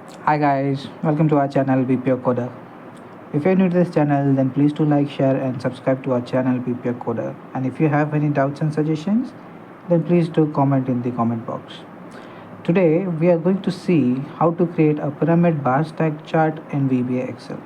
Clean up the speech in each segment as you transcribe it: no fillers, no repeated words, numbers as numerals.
Hi guys, welcome to our channel VBA Coder. If you're new to this channel, then please do like, share and subscribe to our channel VBA Coder. And if you have any doubts and suggestions, then please do comment in the comment box. Today we are going to see how to create a pyramid bar stack chart in VBA Excel.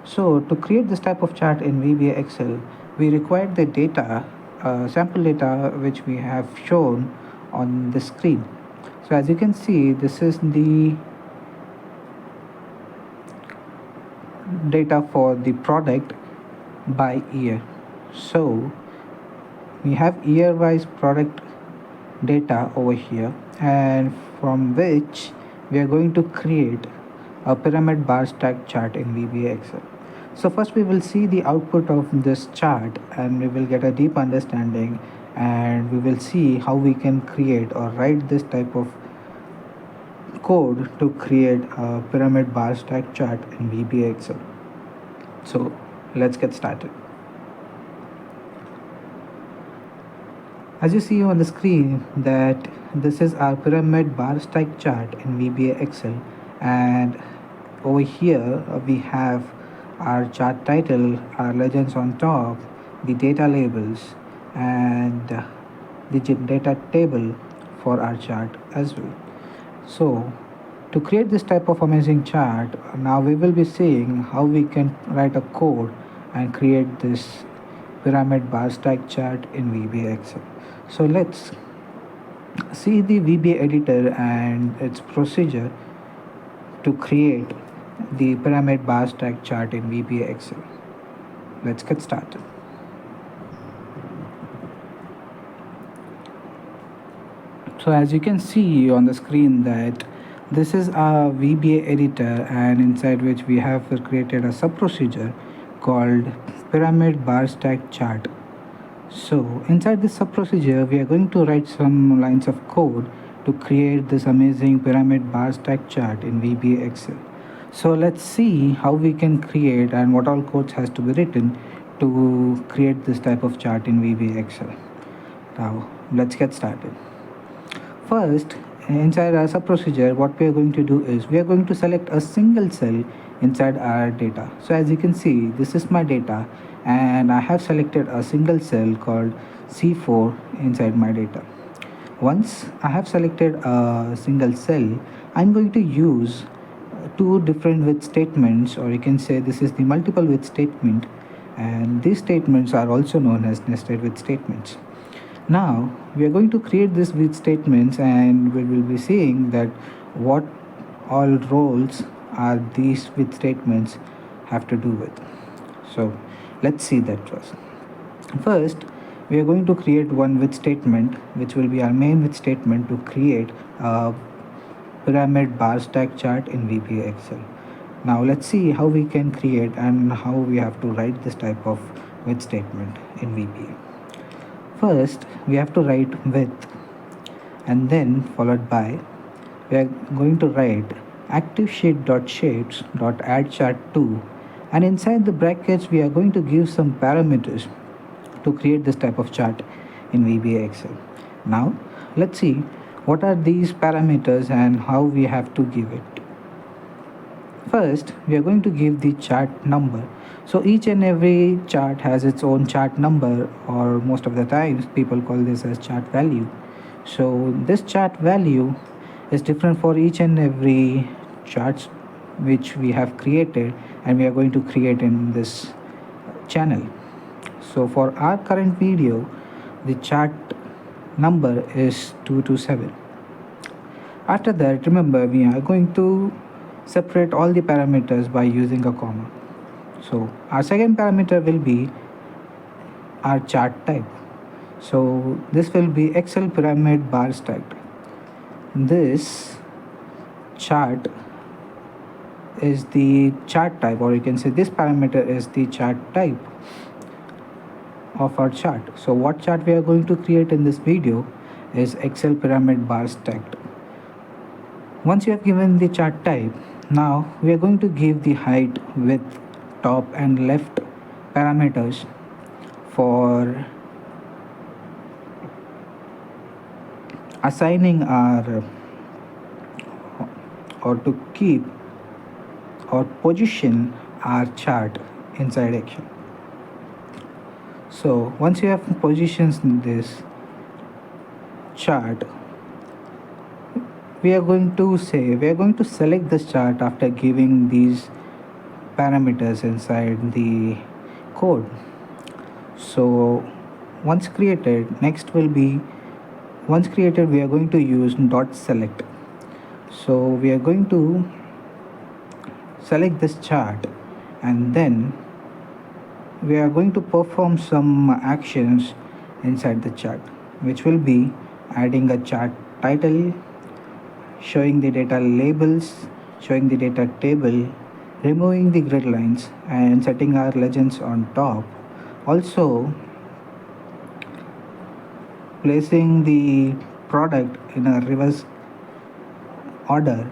So to create this type of chart in VBA Excel, we require the data, sample data which we have shown on the screen. So as you can see, this is the data for the product by year. So we have year wise product data over here, and from which we are going to create a pyramid bar stack chart in VBA Excel. So first we will see the output of this chart and we will get a deep understanding, and we will see how we can create or write this type of code to create a pyramid bar stack chart in VBA Excel. So let's get started. As you see on the screen that this is our pyramid bar stack chart in VBA Excel, and over here we have our chart title, our legends on top, the data labels, and the data table for our chart as well. So to create this type of amazing chart, now we will be seeing how we can write a code and create this pyramid bar stack chart in VBA Excel. So let's see the VBA editor and its procedure to create the pyramid bar stack chart in VBA Excel. Let's get started. So as you can see on the screen that this is our VBA editor, and inside which we have created a sub procedure called pyramid bar stack chart. So inside this sub procedure we are going to write some lines of code to create this amazing pyramid bar stack chart in VBA Excel. So let's see how we can create and what all codes has to be written to create this type of chart in VBA Excel. Now let's get started. First, inside our sub procedure, what we are going to do is we are going to select a single cell inside our data. So as you can see, this is my data, and I have selected a single cell called C4 inside my data. Once I have selected a single cell, I'm going to use two different with statements, or you can say this is the multiple with statement, and these statements are also known as nested with statements. Now we are going to create this with statements, and we will be seeing that what all roles are these with statements have to do with. So let's see that first. First, we are going to create one with statement, which will be our main with statement to create a pyramid bar stack chart in VBA Excel. Now let's see how we can create and how we have to write this type of with statement in VBA. First, we have to write with, and then followed by we are going to write active sheet.shapes.add chart2, and inside the brackets we are going to give some parameters to create this type of chart in VBA Excel. Now let's see what are these parameters and how we have to give it. First, we are going to give the chart number. So each and every chart has its own chart number, or most of the times people call this as chart value. So this chart value is different for each and every charts which we have created and we are going to create in this channel. So for our current video, the chart number is 227. After that, remember, we are going to separate all the parameters by using a comma. So our second parameter will be our chart type. So this will be Excel pyramid bar stacked. This chart is the chart type, or you can say this parameter is the chart type of our chart. So what chart we are going to create in this video is Excel pyramid bar stacked. Once you have given the chart type, now we are going to give the height, width, top and left parameters for assigning our or to keep or position our chart inside Excel. So once you have positions in this chart, we are going to select this chart after giving these parameters inside the code. So once created, we are going to use dot select. So we are going to select this chart, and then we are going to perform some actions inside the chart, which will be adding a chart title, showing the data labels, showing the data table, removing the grid lines, and setting our legends on top. Also, placing the product in a reverse order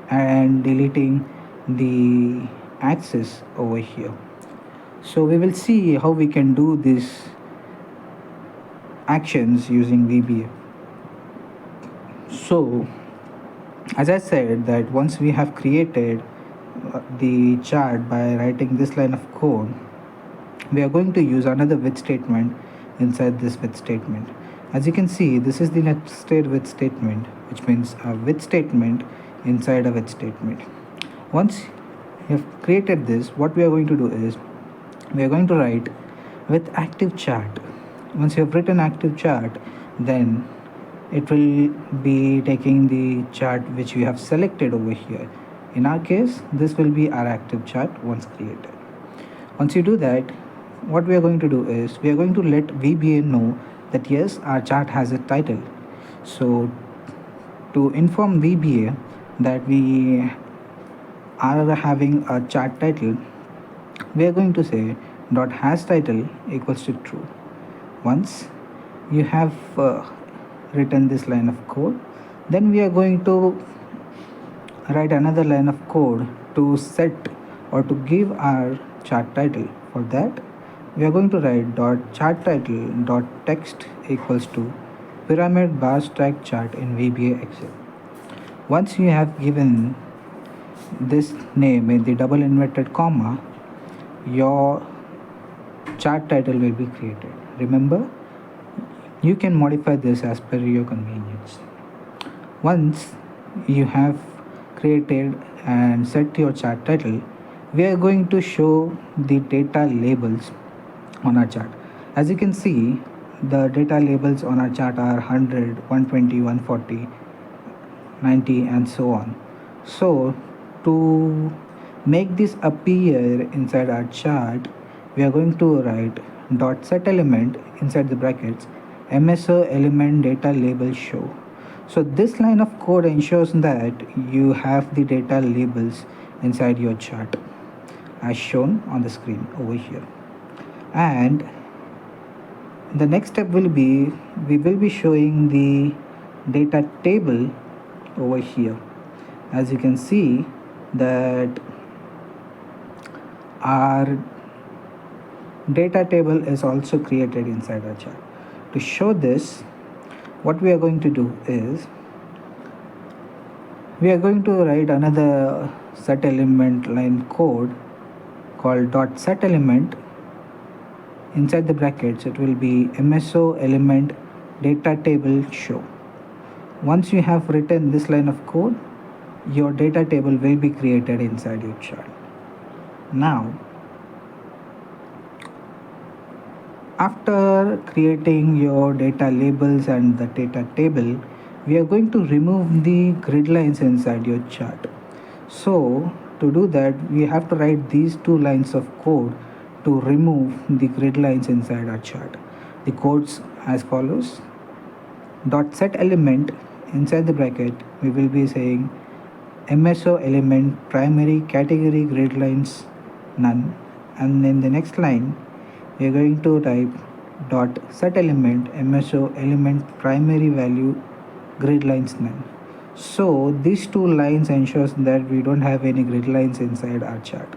and deleting the axis over here. So we will see how we can do these actions using VBA. So as I said, that once we have created the chart by writing this line of code, we are going to use another with statement inside this with statement. As you can see, this is the nested with statement, which means a with statement inside a with statement. Once you have created this, what we are going to do is we are going to write with active chart. Once you have written active chart, then it will be taking the chart which we have selected over here. In our case, this will be our active chart once created. Once you do that, what we are going to do is we are going to let VBA know that yes, our chart has a title. So to inform VBA that we are having a chart title, we are going to say dot has title equals to true. Once you have written this line of code, then we are going to write another line of code to set or to give our chart title. For that, we are going to write dot chart title dot text equals to pyramid bar stack chart in VBA Excel. Once you have given this name in the double inverted comma, your chart title will be created. Remember, you can modify this as per your convenience. Once you have created and set your chart title, we are going to show the data labels on our chart. As you can see, the data labels on our chart are 100, 120, 140, 90 and so on. So to make this appear inside our chart, we are going to write dot set element inside the brackets MSO element data label show. So this line of code ensures that you have the data labels inside your chart as shown on the screen over here. And the next step will be we will be showing the data table over here. As you can see that our data table is also created inside our chart. To show this, what we are going to do is we are going to write another set element line code called dot set element. Inside the brackets, it will be MSO element data table show. Once you have written this line of code, your data table will be created inside your chart. Now, after creating your data labels and the data table, we are going to remove the grid lines inside your chart. So to do that, we have to write these two lines of code to remove the grid lines inside our chart. The codes as follows: dot set element inside the bracket, we will be saying MSO element primary category grid lines none, and in the next line we are going to type dot set element MSO element primary value grid lines none. So these two lines ensures that we don't have any grid lines inside our chart.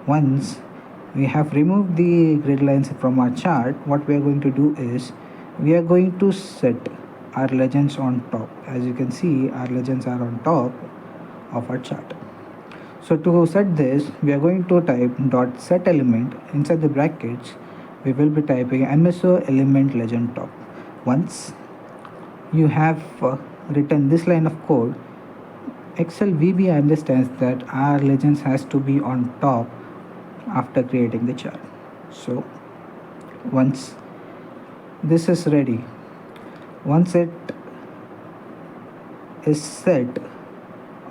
Once we have removed the grid lines from our chart, what we are going to do is we are going to set our legends on top. As you can see, our legends are on top. of our chart. So to set this, we are going to type dot set element inside the brackets. We will be typing MSO element legend top. Once you have written this line of code, Excel VBA understands that our legends has to be on top after creating the chart. So once this is ready, once it is set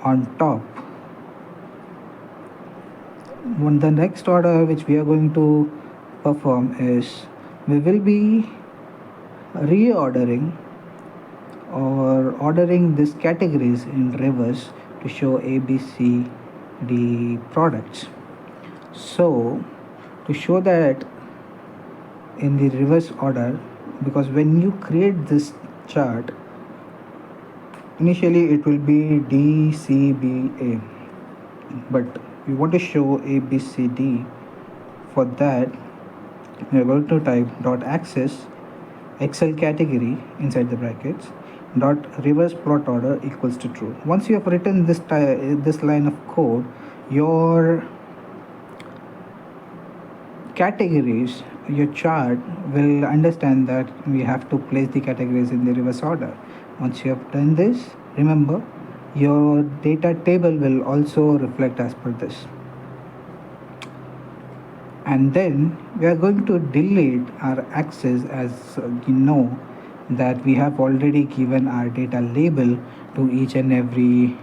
on top, the next order which we are going to perform is we will be reordering or ordering these categories in reverse to show A, B, C, D products. So to show that in the reverse order, because when you create this chart, initially it will be D, C, B, A, but we want to show A, B, C, D. For that, we are going to type dot axis Excel category inside the brackets dot reverse plot order equals to true. Once you have written this line of code, your categories, your chart will understand that we have to place the categories in the reverse order. Once you have done this, remember your data table will also reflect as per this. And then we are going to delete our axis, as you know that we have already given our data label to each and every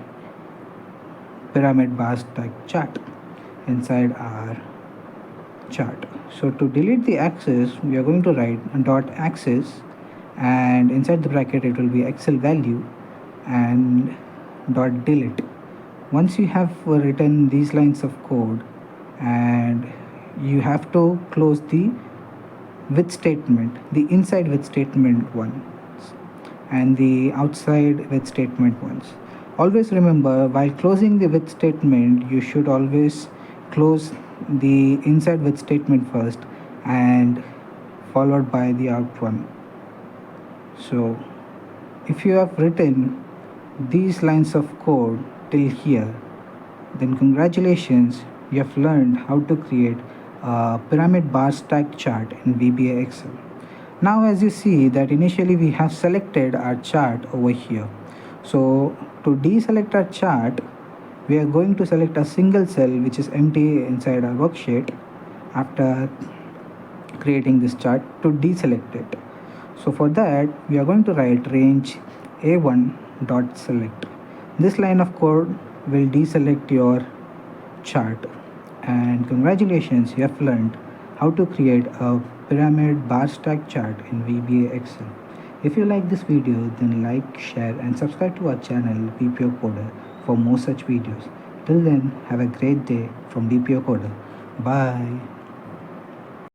pyramid bar stack chart inside our chart. So to delete the axis, we are going to write dot axis, and inside the bracket it will be Excel value and dot delete. Once you have written these lines of code, and you have to close the with statement, the inside with statement once and the outside with statement once. Always remember, while closing the with statement, you should always close the inside with statement first and followed by the out one. So if you have written these lines of code till here, then congratulations, you have learned how to create a pyramid bar stack chart in VBA Excel. Now as you see that initially we have selected our chart over here. So to deselect our chart, we are going to select a single cell which is empty inside our worksheet after creating this chart to deselect it. So for that, we are going to write range A1 dot select. This line of code will deselect your chart, and congratulations, you have learned how to create a pyramid bar stack chart in VBA Excel. If you like this video, then like, share and subscribe to our channel BPO Coder for more such videos. Till then, have a great day from BPO Coder. Bye.